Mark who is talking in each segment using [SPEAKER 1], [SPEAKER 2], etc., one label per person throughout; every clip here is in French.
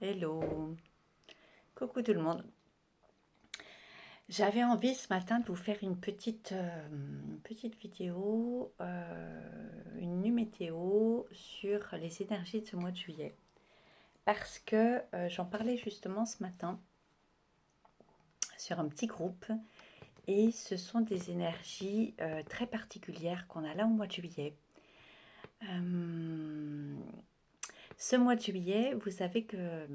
[SPEAKER 1] Hello, coucou tout le monde. J'avais envie ce matin de vous faire une petite vidéo, une nu météo sur les énergies de ce mois de juillet. Parce que j'en parlais justement ce matin sur un petit groupe et ce sont des énergies très particulières qu'on a là au mois de juillet. Ce mois de juillet, vous savez que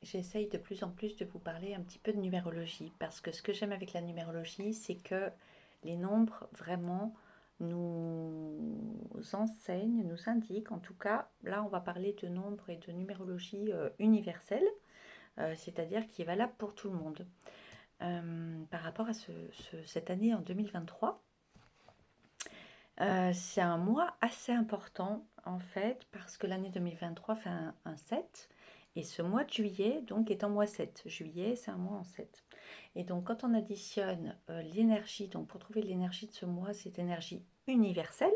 [SPEAKER 1] j'essaye de plus en plus de vous parler un petit peu de numérologie parce que ce que j'aime avec la numérologie, c'est que les nombres vraiment nous enseignent, nous indiquent, en tout cas, là on va parler de nombres et de numérologie universelle, c'est-à-dire qui est valable pour tout le monde. Par rapport à cette année en 2023, c'est un mois assez important en fait parce que l'année 2023 fait un 7 et ce mois de juillet donc est en mois 7. Juillet c'est un mois en 7. Et donc quand on additionne l'énergie, donc pour trouver l'énergie de ce mois, cette énergie universelle,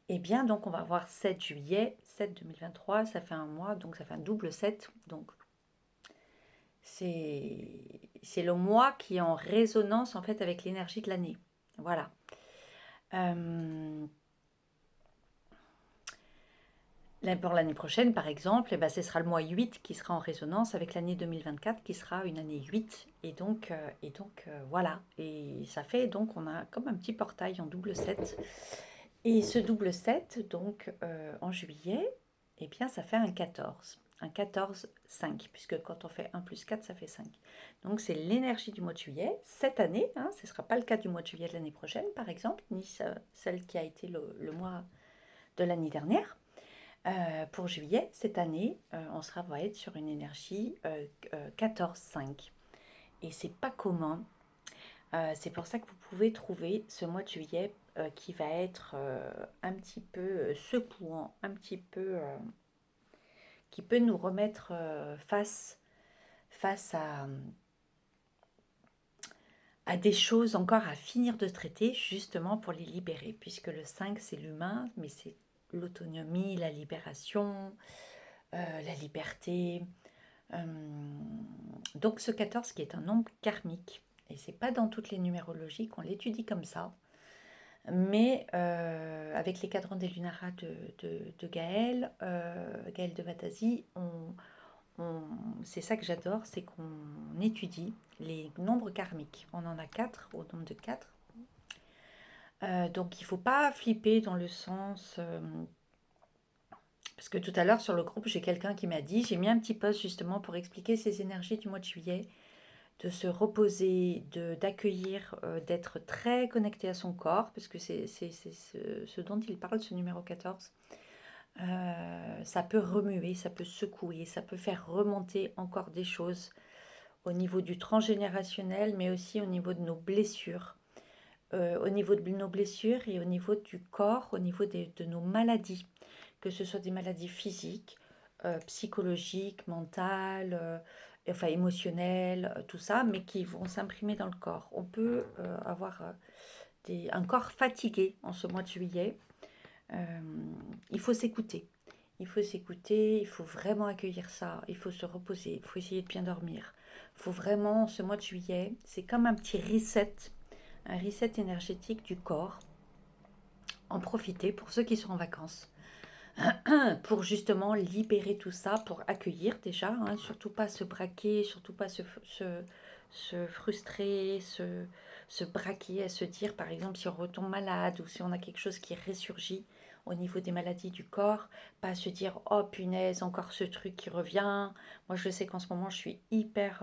[SPEAKER 1] et bien donc on va avoir 7 juillet, 7 2023, ça fait un mois, donc ça fait un double 7. Donc c'est le mois qui est en résonance en fait avec l'énergie de l'année. Voilà. Euh, Pour l'année prochaine, par exemple, eh ben, ce sera le mois 8 qui sera en résonance avec l'année 2024 qui sera une année 8. Et donc voilà. Et ça fait donc, on a comme un petit portail en double 7. Et ce double 7, donc en juillet, eh bien ça fait un 14. Un 14, 5, puisque quand on fait 1 plus 4, ça fait 5. Donc c'est l'énergie du mois de juillet, cette année, hein, ce ne sera pas le cas du mois de juillet de l'année prochaine, par exemple, ni celle qui a été le mois de l'année dernière. Pour juillet, cette année, va être sur une énergie 14,5. Et c'est pas commun. C'est pour ça que vous pouvez trouver ce mois de juillet qui va être un petit peu secouant, un petit peu qui peut nous remettre face à des choses encore à finir de traiter, justement pour les libérer, puisque le 5 c'est l'humain, mais c'est l'autonomie, la libération, la liberté. Euh, donc ce 14 qui est un nombre karmique, et c'est pas dans toutes les numérologies qu'on l'étudie comme ça, mais avec les cadrans des Lunaras de Gaël, Gaël de Vatasi, c'est ça que j'adore, c'est qu'on étudie les nombres karmiques. On en a 4 au nombre de 4. Donc il ne faut pas flipper dans le sens... parce que tout à l'heure sur le groupe, j'ai quelqu'un qui m'a dit, j'ai mis un petit post justement pour expliquer ces énergies du mois de juillet, de se reposer, d'accueillir, d'être très connecté à son corps, parce que c'est ce dont il parle, ce numéro 14. Ça peut remuer, ça peut secouer, ça peut faire remonter encore des choses au niveau du transgénérationnel, mais aussi au niveau de nos blessures. Au niveau de nos blessures et au niveau du corps, au niveau de nos maladies, que ce soit des maladies physiques, psychologiques, mentales, enfin émotionnelles, tout ça, mais qui vont s'imprimer dans le corps. On peut avoir un corps fatigué en ce mois de juillet. Euh, il faut s'écouter. Il faut s'écouter, il faut vraiment accueillir ça, il faut se reposer, il faut essayer de bien dormir. Il faut vraiment, ce mois de juillet, c'est comme un petit reset, un reset énergétique du corps. En profiter pour ceux qui sont en vacances, pour justement libérer tout ça, pour accueillir déjà, hein, surtout pas se braquer, surtout pas se frustrer, se braquer à se dire, par exemple, si on retombe malade ou si on a quelque chose qui ressurgit au niveau des maladies du corps, pas se dire, oh punaise, encore ce truc qui revient. Moi, je sais qu'en ce moment, je suis hyper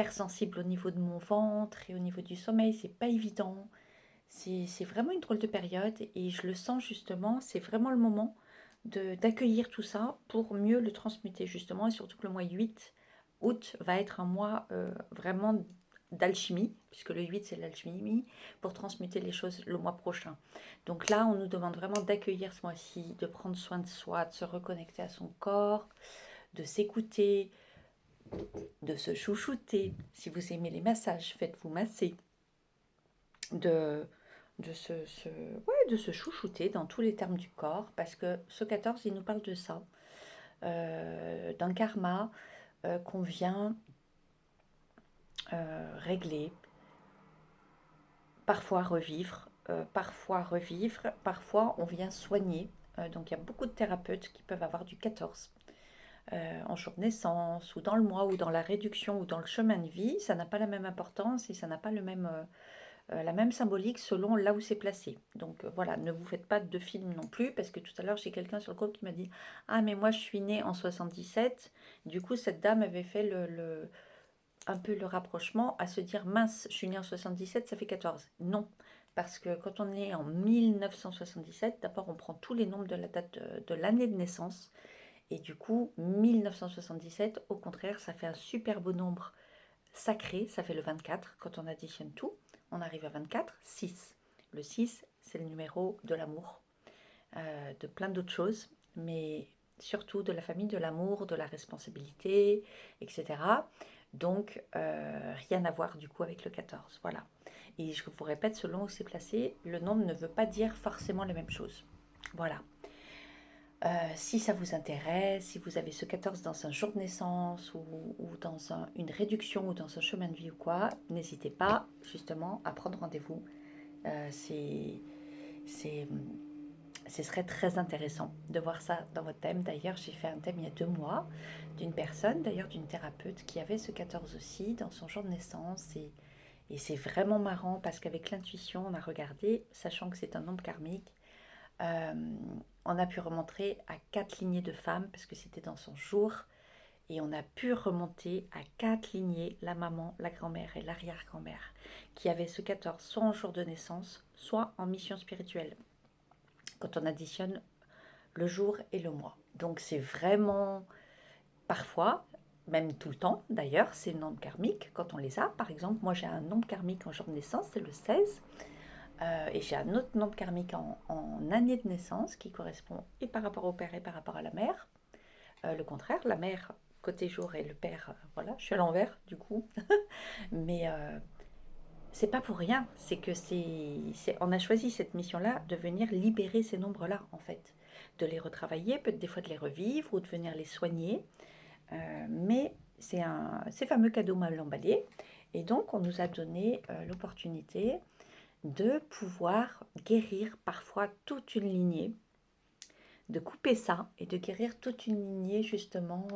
[SPEAKER 1] sensible au niveau de mon ventre et au niveau du sommeil, c'est pas évident. C'est vraiment une drôle de période et je le sens justement, c'est vraiment le moment d'accueillir tout ça pour mieux le transmuter justement et surtout que le mois 8 août va être un mois vraiment d'alchimie, puisque le 8 c'est l'alchimie, pour transmuter les choses le mois prochain. Donc là, on nous demande vraiment d'accueillir ce mois-ci, de prendre soin de soi, de se reconnecter à son corps, de s'écouter, de se chouchouter. Si vous aimez les massages, faites-vous masser, de, de se chouchouter dans tous les termes du corps, parce que ce 14, il nous parle de ça. d'un karma qu'on vient régler, parfois revivre, parfois on vient soigner. Donc il y a beaucoup de thérapeutes qui peuvent avoir du 14 en jour de naissance, ou dans le mois, ou dans la réduction, ou dans le chemin de vie. Ça n'a pas la même importance et ça n'a pas la même symbolique selon là où c'est placé. Donc voilà, ne vous faites pas de film non plus, parce que tout à l'heure j'ai quelqu'un sur le groupe qui m'a dit « Ah mais moi je suis née en 77 », du coup cette dame avait fait un peu le rapprochement à se dire « Mince, je suis née en 77, ça fait 14 ». Non, parce que quand on est en 1977, d'abord on prend tous les nombres de la date de l'année de naissance, et du coup 1977, au contraire, ça fait un super beau nombre sacré, ça fait le 24, quand on additionne tout, on arrive à 24, 6. Le 6, c'est le numéro de l'amour, de plein d'autres choses, mais surtout de la famille, de l'amour, de la responsabilité, etc. Donc, rien à voir du coup avec le 14, voilà. Et je vous répète, selon où c'est placé, le nombre ne veut pas dire forcément les mêmes choses. Voilà. Si ça vous intéresse, si vous avez ce 14 dans un jour de naissance ou dans une réduction ou dans un chemin de vie ou quoi, n'hésitez pas justement à prendre rendez-vous. Ce serait très intéressant de voir ça dans votre thème. D'ailleurs, j'ai fait un thème il y a 2 mois d'une personne, d'ailleurs d'une thérapeute, qui avait ce 14 aussi dans son jour de naissance. Et c'est vraiment marrant parce qu'avec l'intuition, on a regardé, sachant que c'est un nombre karmique, euh, on a pu remonter à 4 lignées de femmes parce que c'était dans son jour. Et on a pu remonter à 4 lignées, la maman, la grand-mère et l'arrière-grand-mère, qui avaient ce 14 soit en jour de naissance, soit en mission spirituelle, quand on additionne le jour et le mois. Donc c'est vraiment, parfois, même tout le temps d'ailleurs, c'est le nombre karmique quand on les a. Par exemple, moi j'ai un nombre karmique en jour de naissance, c'est le 16. Et j'ai un autre nombre karmique en année de naissance qui correspond et par rapport au père et par rapport à la mère. Le contraire, la mère côté jour et le père, voilà, je suis à l'envers du coup. Mais c'est pas pour rien, c'est que on a choisi cette mission-là de venir libérer ces nombres-là en fait, de les retravailler, peut-être des fois de les revivre ou de venir les soigner. Mais ces fameux cadeaux mal emballés. Et donc on nous a donné l'opportunité de pouvoir guérir parfois toute une lignée, de couper ça et de guérir toute une lignée justement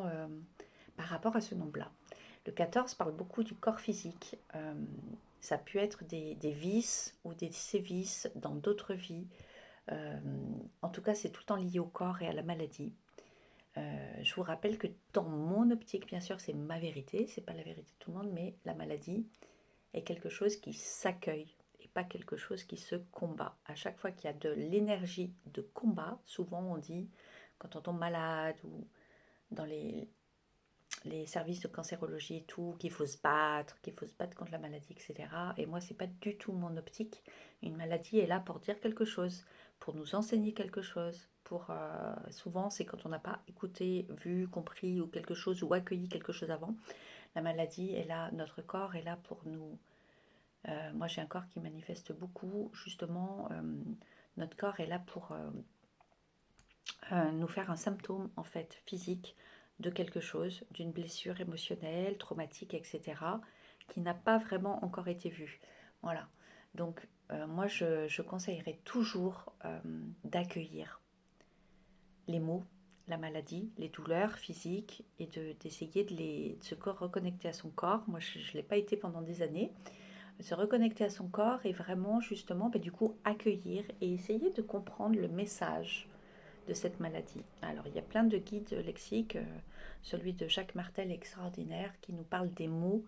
[SPEAKER 1] par rapport à ce nombre-là. Le 14 parle beaucoup du corps physique. Ça peut être des vices ou des sévices dans d'autres vies. En tout cas, c'est tout le temps lié au corps et à la maladie. Je vous rappelle que dans mon optique, bien sûr, c'est ma vérité, c'est pas la vérité de tout le monde, mais la maladie est quelque chose qui s'accueille et pas quelque chose qui se combat. À chaque fois qu'il y a de l'énergie de combat, souvent on dit, quand on tombe malade ou dans les services de cancérologie et tout, qu'il faut se battre contre la maladie, etc. Et moi, c'est pas du tout mon optique. Une maladie est là pour dire quelque chose, pour nous enseigner quelque chose. Souvent, c'est quand on n'a pas écouté, vu, compris ou quelque chose ou accueilli quelque chose avant. La maladie est là, notre corps est là pour nous. Moi, j'ai un corps qui manifeste beaucoup. Justement, notre corps est là pour nous faire un symptôme en fait physique de quelque chose, d'une blessure émotionnelle, traumatique, etc., qui n'a pas vraiment encore été vue. Voilà. Donc, moi, je conseillerais toujours d'accueillir les maux, la maladie, les douleurs physiques et d'essayer de se reconnecter à son corps. Moi, je ne l'ai pas été pendant des années. Se reconnecter à son corps et vraiment, justement, du coup, accueillir et essayer de comprendre le message de cette maladie. Alors, il y a plein de guides lexiques. Celui de Jacques Martel est extraordinaire, qui nous parle des mots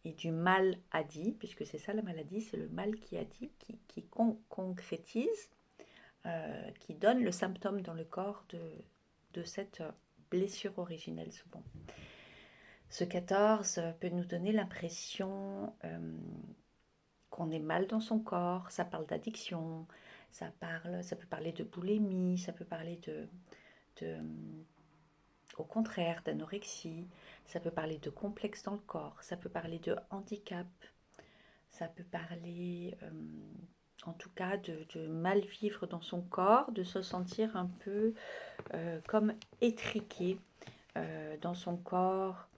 [SPEAKER 1] et du mal à dit, puisque c'est ça la maladie, c'est le mal qui a dit, qui concrétise, qui donne le symptôme dans le corps de cette blessure originelle souvent. Ce 14 peut nous donner l'impression qu'on est mal dans son corps, ça parle d'addiction, ça peut parler de boulimie, ça peut parler au contraire, d'anorexie, ça peut parler de complexe dans le corps, ça peut parler de handicap, ça peut parler en tout cas de mal vivre dans son corps, de se sentir un peu comme étriqué. dans son corps.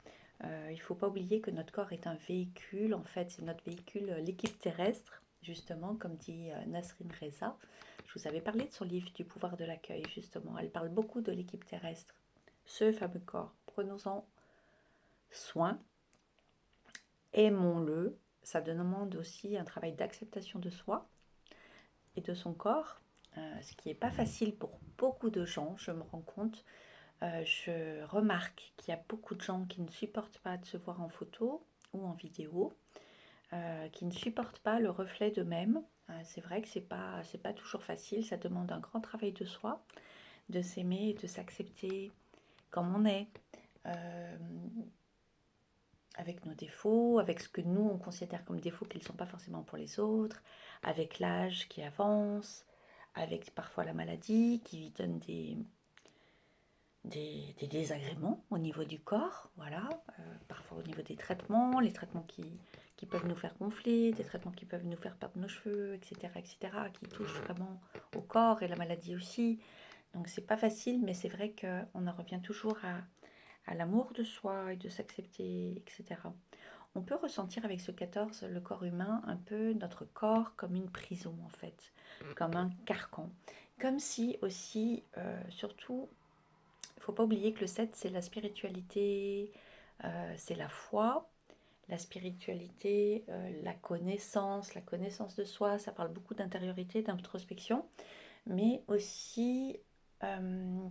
[SPEAKER 1] Il ne faut pas oublier que notre corps est un véhicule, en fait, c'est notre véhicule, l'équipe terrestre, justement, comme dit Nasrin Reza. Je vous avais parlé de son livre du pouvoir de l'accueil, justement. Elle parle beaucoup de l'équipe terrestre, ce fameux corps. Prenons-en soin, aimons-le. Ça demande aussi un travail d'acceptation de soi et de son corps, ce qui n'est pas facile pour beaucoup de gens, je me rends compte. Je remarque qu'il y a beaucoup de gens qui ne supportent pas de se voir en photo ou en vidéo, qui ne supportent pas le reflet d'eux-mêmes. C'est vrai que c'est pas toujours facile, ça demande un grand travail de soi, de s'aimer et de s'accepter comme on est, euh, avec nos défauts, avec ce que nous on considère comme défauts qui ne sont pas forcément pour les autres, avec l'âge qui avance, avec parfois la maladie qui donne des désagréments au niveau du corps, voilà, parfois au niveau des traitements, les traitements qui peuvent nous faire gonfler, des traitements qui peuvent nous faire perdre nos cheveux, etc., qui touchent vraiment au corps et la maladie aussi. Donc c'est pas facile, mais c'est vrai qu'on en revient toujours à l'amour de soi et de s'accepter, etc. On peut ressentir avec ce 14, le corps humain, un peu notre corps comme une prison en fait, comme un carcan. Comme si aussi, surtout, il ne faut pas oublier que le 7, c'est la spiritualité, c'est la foi, la spiritualité, la connaissance de soi. Ça parle beaucoup d'intériorité, d'introspection, mais aussi, euh,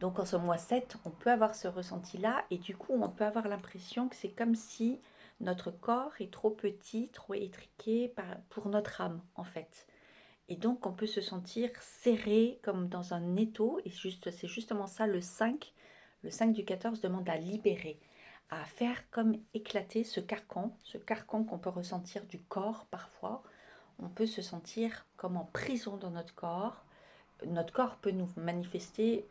[SPEAKER 1] donc en ce mois 7, on peut avoir ce ressenti-là, et du coup, on peut avoir l'impression que c'est comme si notre corps est trop petit, trop étriqué pour notre âme, en fait. Et donc, on peut se sentir serré comme dans un étau. Et c'est justement ça le 5. Le 5 du 14 demande à libérer, à faire comme éclater ce carcan qu'on peut ressentir du corps parfois. On peut se sentir comme en prison dans notre corps. Notre corps peut nous manifester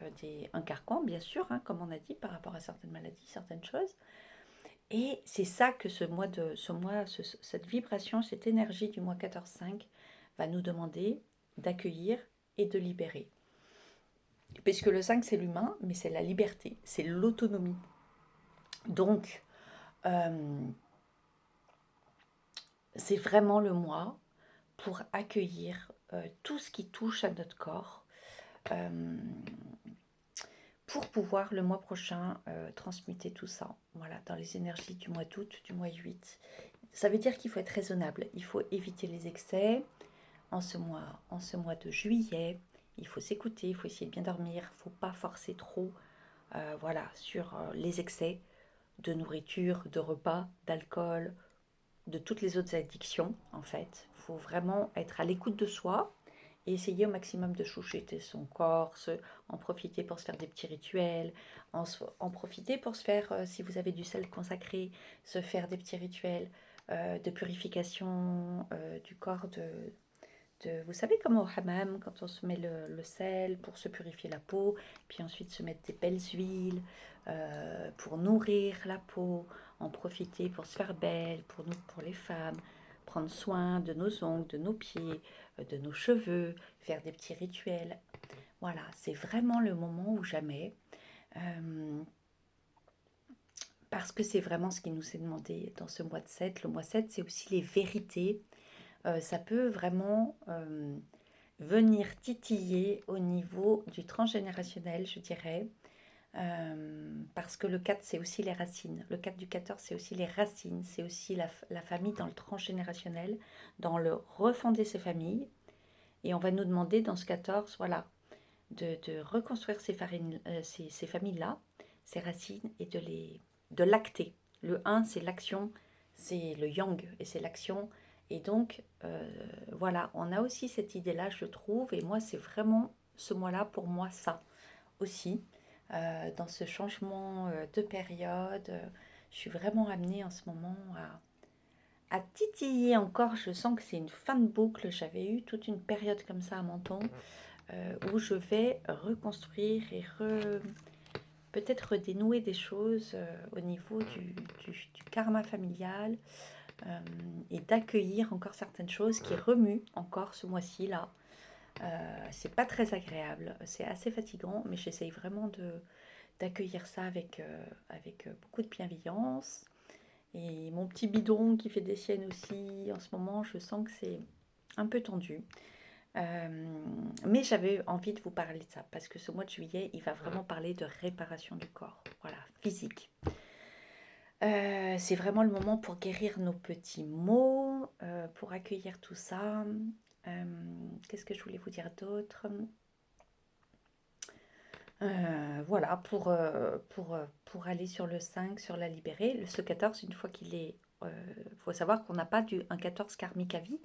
[SPEAKER 1] un carcan, bien sûr, hein, comme on a dit, par rapport à certaines maladies, certaines choses. Et c'est ça que cette vibration, cette énergie du mois 14-5 va nous demander d'accueillir et de libérer. Puisque le 5, c'est l'humain, mais c'est la liberté, c'est l'autonomie. Donc, c'est vraiment le mois pour accueillir tout ce qui touche à notre corps, pour pouvoir le mois prochain transmuter tout ça, voilà, dans les énergies du mois d'août, du mois 8. Ça veut dire qu'il faut être raisonnable, il faut éviter les excès. En ce mois de juillet, il faut s'écouter, il faut essayer de bien dormir, il ne faut pas forcer trop voilà, sur les excès de nourriture, de repas, d'alcool, de toutes les autres addictions en fait. Il faut vraiment être à l'écoute de soi et essayer au maximum de chouchouter son corps, en profiter pour se faire des petits rituels, en profiter pour se faire, si vous avez du sel consacré, se faire des petits rituels de purification du corps, vous savez comme au hammam, quand on se met le sel pour se purifier la peau, puis ensuite se mettre des belles huiles pour nourrir la peau, en profiter pour se faire belle, pour nous, pour les femmes, prendre soin de nos ongles, de nos pieds, de nos cheveux, faire des petits rituels. Voilà, c'est vraiment le moment ou jamais, parce que c'est vraiment ce qui nous est demandé dans ce mois de 7. Le mois 7, c'est aussi les vérités. Ça peut vraiment venir titiller au niveau du transgénérationnel, je dirais, parce que le 4, c'est aussi les racines. Le 4 du 14, c'est aussi les racines, c'est aussi la famille dans le transgénérationnel, dans le refonder ses familles. Et on va nous demander dans ce 14, voilà, de reconstruire ces familles-là, ces racines, et de l'acter. Le 1, c'est l'action, c'est le yang, et c'est l'action. Et donc, voilà, on a aussi cette idée-là, je trouve, et moi, c'est vraiment ce mois-là, pour moi, ça aussi. Dans ce changement de période, je suis vraiment amenée en ce moment à titiller encore. Je sens que c'est une fin de boucle. J'avais eu toute une période comme ça à Menton, où je vais reconstruire et peut-être redénouer des choses au niveau du karma familial, et d'accueillir encore certaines choses qui remuent encore ce mois-ci là. C'est pas très agréable, c'est assez fatigant, mais j'essaye vraiment d'accueillir ça avec beaucoup de bienveillance. Et mon petit bidon qui fait des siennes aussi, en ce moment, je sens que c'est un peu tendu. Mais j'avais envie de vous parler de ça parce que ce mois de juillet, il va vraiment parler de réparation du corps, voilà, physique. C'est vraiment le moment pour guérir nos petits maux, pour accueillir tout ça. Qu'est-ce que je voulais vous dire d'autre? Voilà, pour aller sur le 5, sur la libérer. Ce 14, une fois qu'il est... faut savoir qu'on n'a pas un 14 karmique à vie.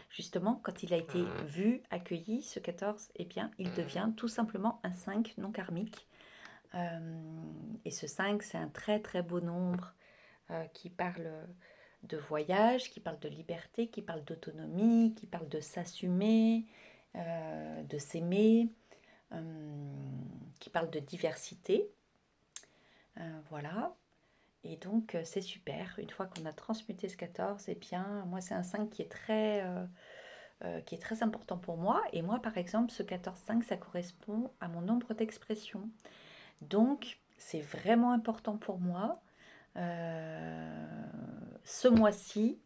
[SPEAKER 1] Justement, quand il a été vu, accueilli, ce 14, eh bien, il devient tout simplement un 5 non karmique. Et ce 5, c'est un très très beau nombre qui parle de voyage, qui parle de liberté, qui parle d'autonomie, qui parle de s'assumer, de s'aimer, qui parle de diversité. Voilà. Et donc, c'est super. Une fois qu'on a transmuté ce 14, eh bien, moi, c'est un 5 qui est très important pour moi. Et moi, par exemple, ce 14-5, ça correspond à mon nombre d'expression. Donc, c'est vraiment important pour moi. Ce mois-ci,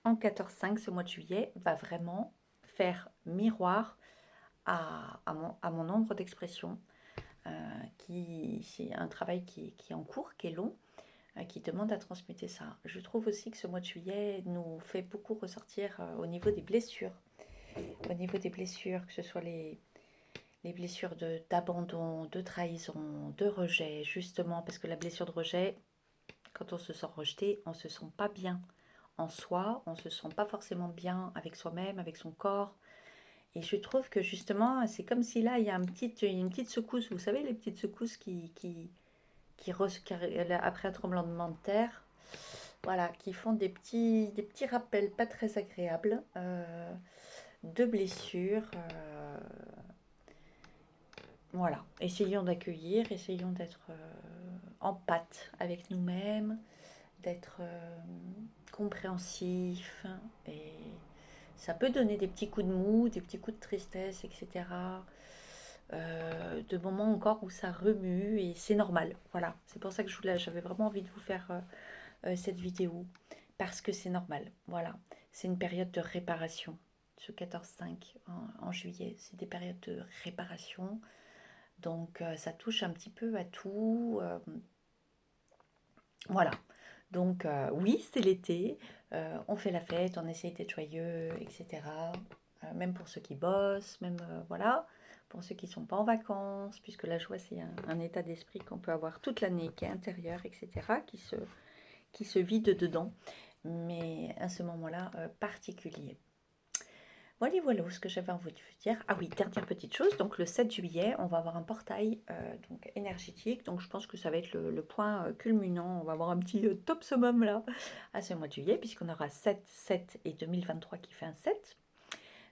[SPEAKER 1] en 14-5, ce mois de juillet, va vraiment faire miroir à mon nombre d'expressions. C'est un travail qui est en cours, qui est long, qui demande à transmuter ça. Je trouve aussi que ce mois de juillet nous fait beaucoup ressortir au niveau des blessures. Au niveau des blessures, que ce soit les blessures d'abandon, de trahison, de rejet, justement, parce que la blessure de rejet, quand on se sent rejeté, on ne se sent pas bien en soi, on ne se sent pas forcément bien avec soi-même, avec son corps. Et je trouve que justement, c'est comme si là, il y a une petite secousse, vous savez, les petites secousses après un tremblement de terre, voilà, qui font des petits rappels pas très agréables de blessures. Voilà, essayons d'accueillir, essayons d'être en pâte avec nous-mêmes, d'être compréhensif. Et ça peut donner des petits coups de mou, des petits coups de tristesse, etc. De moments encore où ça remue et c'est normal. Voilà, c'est pour ça que j'avais vraiment envie de vous faire cette vidéo parce que c'est normal. Voilà, c'est une période de réparation. Ce 14-5 en juillet, c'est des périodes de réparation. Donc ça touche un petit peu à tout. Voilà. Donc oui, c'est l'été. On fait la fête, on essaye d'être joyeux, etc. Même pour ceux qui bossent, même voilà, pour ceux qui ne sont pas en vacances, puisque la joie c'est un état d'esprit qu'on peut avoir toute l'année, qui est intérieur, etc., qui se vide dedans, mais à ce moment-là particulier. Voilà ce que j'avais envie de vous dire. Ah oui, dernière petite chose, donc le 7 juillet, on va avoir un portail donc énergétique, donc je pense que ça va être le point culminant, on va avoir un petit top summum là, à ce mois de juillet, puisqu'on aura 7, 7 et 2023 qui fait un 7.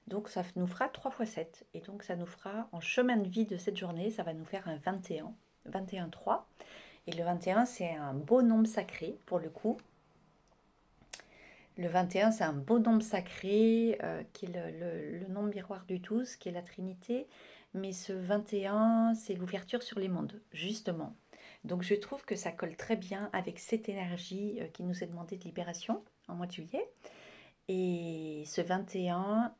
[SPEAKER 1] Donc ça nous fera 3 fois 7, et donc ça nous fera, en chemin de vie de cette journée, ça va nous faire un 21, 21-3. Et le 21, c'est un beau nombre sacré, pour le coup. Le 21, c'est un beau nombre sacré, qui est le nombre miroir du 12, qui est la Trinité. Mais ce 21, c'est l'ouverture sur les mondes, justement. Donc je trouve que ça colle très bien avec cette énergie qui nous est demandée de libération en mois de juillet. Et ce 21,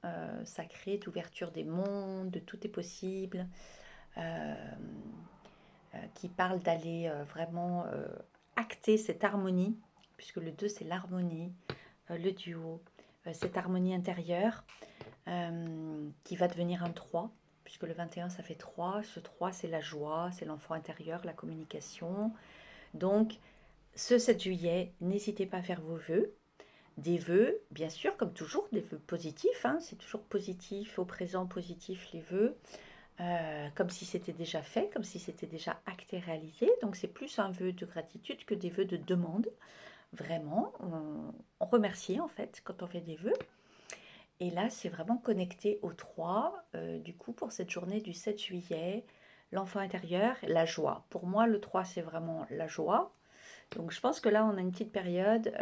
[SPEAKER 1] sacré d'ouverture des mondes, de tout est possible, qui parle d'aller vraiment acter cette harmonie, puisque le 2, c'est l'harmonie, le duo, cette harmonie intérieure qui va devenir un 3, puisque le 21 ça fait 3. Ce 3 c'est la joie, c'est l'enfant intérieur, la communication. Donc ce 7 juillet, n'hésitez pas à faire vos vœux. Des vœux, bien sûr, comme toujours, des vœux positifs, hein, c'est toujours positif, au présent positif les vœux, comme si c'était déjà fait, comme si c'était déjà acté, réalisé. Donc c'est plus un vœu de gratitude que des vœux de demande. Vraiment, on remercie en fait quand on fait des vœux. Et là, c'est vraiment connecté aux 3, du coup, pour cette journée du 7 juillet, l'enfant intérieur, la joie. Pour moi, le 3, c'est vraiment la joie. Donc, je pense que là, on a une petite période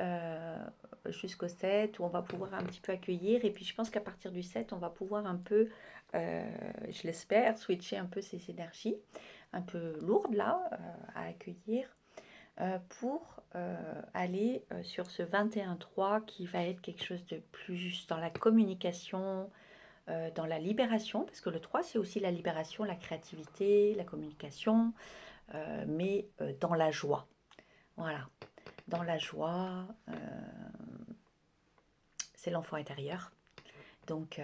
[SPEAKER 1] jusqu'au 7 où on va pouvoir un petit peu accueillir. Et puis, je pense qu'à partir du 7, on va pouvoir un peu, je l'espère, switcher un peu ces énergies un peu lourde là à accueillir pour aller sur ce 21-3 qui va être quelque chose de plus dans la communication, dans la libération, parce que le 3 c'est aussi la libération, la créativité, la communication, mais dans la joie. Voilà, dans la joie, c'est l'enfant intérieur. Donc,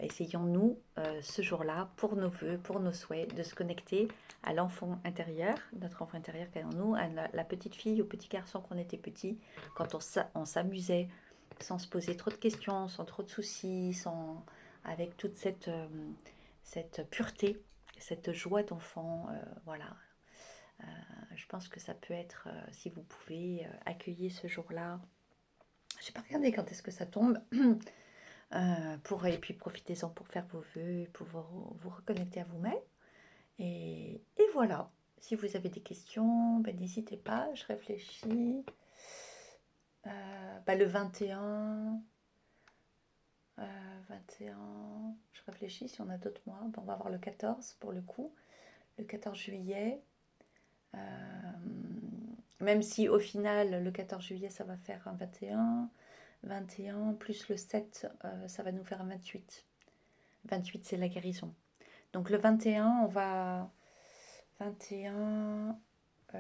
[SPEAKER 1] essayons-nous ce jour-là, pour nos vœux, pour nos souhaits, de se connecter à l'enfant intérieur, notre enfant intérieur qui est en nous, à la petite fille ou petit garçon qu'on était petit, quand on s'amusait sans se poser trop de questions, sans trop de soucis, avec toute cette pureté, cette joie d'enfant. Voilà. Je pense que ça peut être, si vous pouvez, accueillir ce jour-là. Je n'ai pas regardé quand est-ce que ça tombe. Et puis profitez-en pour faire vos vœux, pour vous reconnecter à vous-même. Et voilà. Si vous avez des questions, ben, n'hésitez pas, je réfléchis. Le 21, 21, je réfléchis si on a d'autres mois. Ben, on va voir le 14 pour le coup, le 14 juillet. Même si au final, le 14 juillet, ça va faire un 21 plus le 7, ça va nous faire un 28. 28, c'est la guérison. Donc le 21, on va... 21...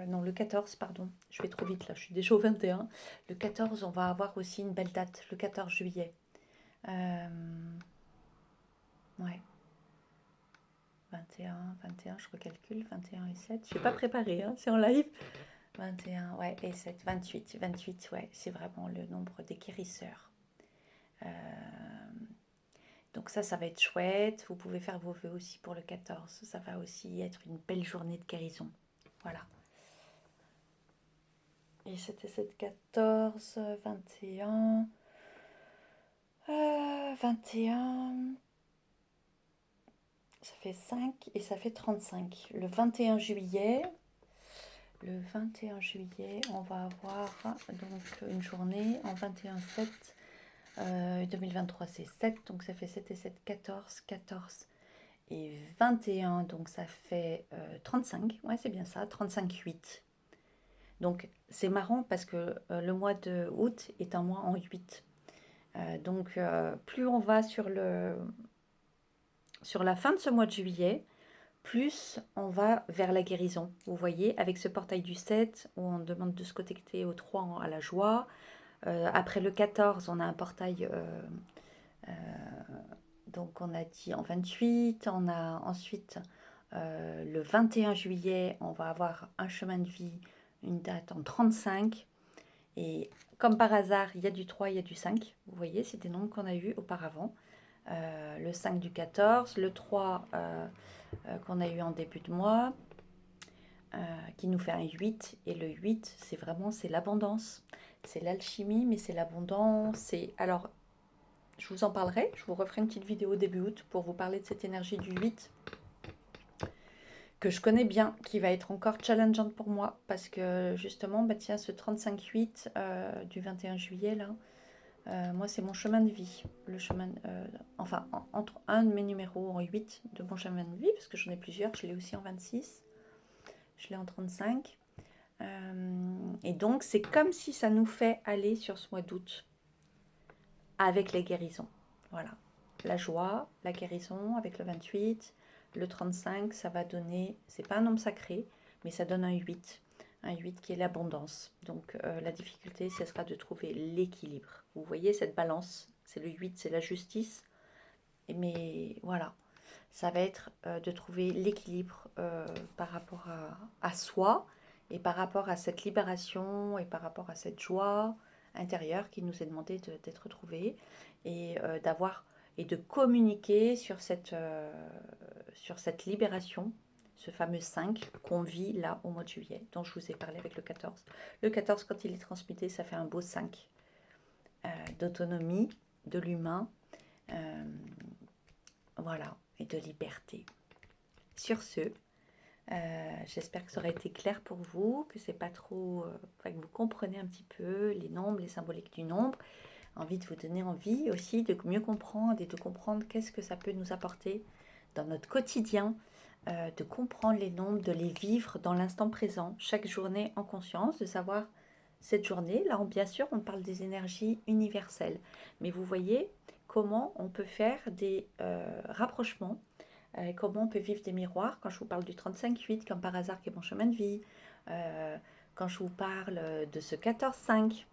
[SPEAKER 1] non, le 14, pardon. Je vais trop vite là, je suis déjà au 21. Le 14, on va avoir aussi une belle date, le 14 juillet. Ouais. 21, je recalcule, 21 et 7. Je n'ai pas préparé, hein, c'est en live. 21, ouais, et 7, 28, ouais, c'est vraiment le nombre des guérisseurs. Donc ça va être chouette. Vous pouvez faire vos vœux aussi pour le 14. Ça va aussi être une belle journée de guérison. Voilà. Et c'était cette 14, 21, 21, ça fait 5 et ça fait 35. Le 21 juillet, on va avoir donc une journée en 21-7. 2023 c'est 7, donc ça fait 7 et 7, 14, 14 et 21, donc ça fait 35, ouais c'est bien ça, 35-8. Donc c'est marrant parce que le mois de août est un mois en 8. Donc plus on va sur la fin de ce mois de juillet, plus on va vers la guérison. Vous voyez, avec ce portail du 7, où on demande de se connecter au 3 à la joie. Après le 14, on a un portail, donc on a dit en 28, on a ensuite le 21 juillet, on va avoir un chemin de vie, une date en 35. Et comme par hasard, il y a du 3, il y a du 5. Vous voyez, c'est des nombres qu'on a eu auparavant. Le 5 du 14, le 3 qu'on a eu en début de mois, qui nous fait un 8. Et le 8, c'est l'abondance. C'est l'alchimie, mais c'est l'abondance. Alors, je vous en parlerai. Je vous referai une petite vidéo début août pour vous parler de cette énergie du 8 que je connais bien, qui va être encore challengeante pour moi, parce que justement, tiens, ce 35-8 du 21 juillet, là, moi, c'est mon chemin de vie. Le chemin, entre un de mes numéros en 8 de mon chemin de vie, parce que j'en ai plusieurs, je l'ai aussi en 26, je l'ai en 35. Et donc, c'est comme si ça nous fait aller sur ce mois d'août avec les guérisons. Voilà. La joie, la guérison avec le 28, le 35, ça va donner, c'est pas un nombre sacré, mais ça donne un 8. Un 8 qui est l'abondance. Donc la difficulté, ce sera de trouver l'équilibre. Vous voyez cette balance, c'est le 8, c'est la justice. Mais voilà, ça va être de trouver l'équilibre par rapport à soi et par rapport à cette libération et par rapport à cette joie intérieure qui nous est demandée d'être retrouvée et d'avoir et de communiquer sur cette libération, ce fameux 5 qu'on vit là au mois de juillet, dont je vous ai parlé avec le 14. Le 14, quand il est transmuté, ça fait un beau 5 d'autonomie de l'humain, voilà, et de liberté. Sur ce, j'espère que ça aura été clair pour vous, que c'est pas trop, que vous comprenez un petit peu les nombres, les symboliques du nombre. Envie de vous donner envie aussi de mieux comprendre et de comprendre qu'est-ce que ça peut nous apporter dans notre quotidien de comprendre les nombres, de les vivre dans l'instant présent, chaque journée en conscience, de savoir cette journée. Là, bien sûr, on parle des énergies universelles, mais vous voyez comment on peut faire des rapprochements, comment on peut vivre des miroirs. Quand je vous parle du 35-8, comme par hasard qui est mon chemin de vie, quand je vous parle de ce 14-5,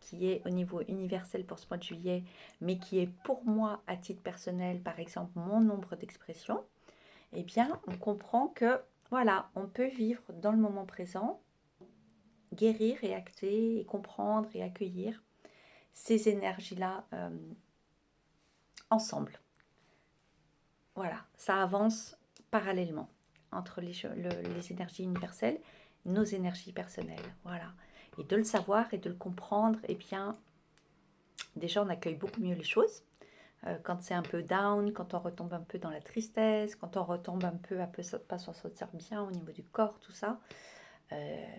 [SPEAKER 1] qui est au niveau universel pour ce mois de juillet, mais qui est pour moi, à titre personnel, par exemple, mon nombre d'expressions, eh bien, on comprend que, voilà, on peut vivre dans le moment présent, guérir et acter et comprendre et accueillir ces énergies-là ensemble. Voilà, ça avance parallèlement entre les énergies universelles, nos énergies personnelles. Voilà. Et de le savoir et de le comprendre, eh bien, déjà, on accueille beaucoup mieux les choses. Quand c'est un peu down, quand on retombe un peu dans la tristesse, quand on retombe un peu pas s'en sortir bien au niveau du corps, tout ça,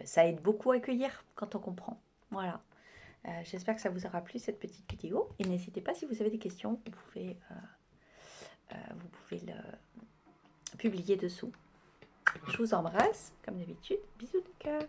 [SPEAKER 1] ça aide beaucoup à accueillir quand on comprend. Voilà. J'espère que ça vous aura plu cette petite vidéo. Et n'hésitez pas, si vous avez des questions, vous pouvez le publier dessous. Je vous embrasse, comme d'habitude. Bisous de cœur.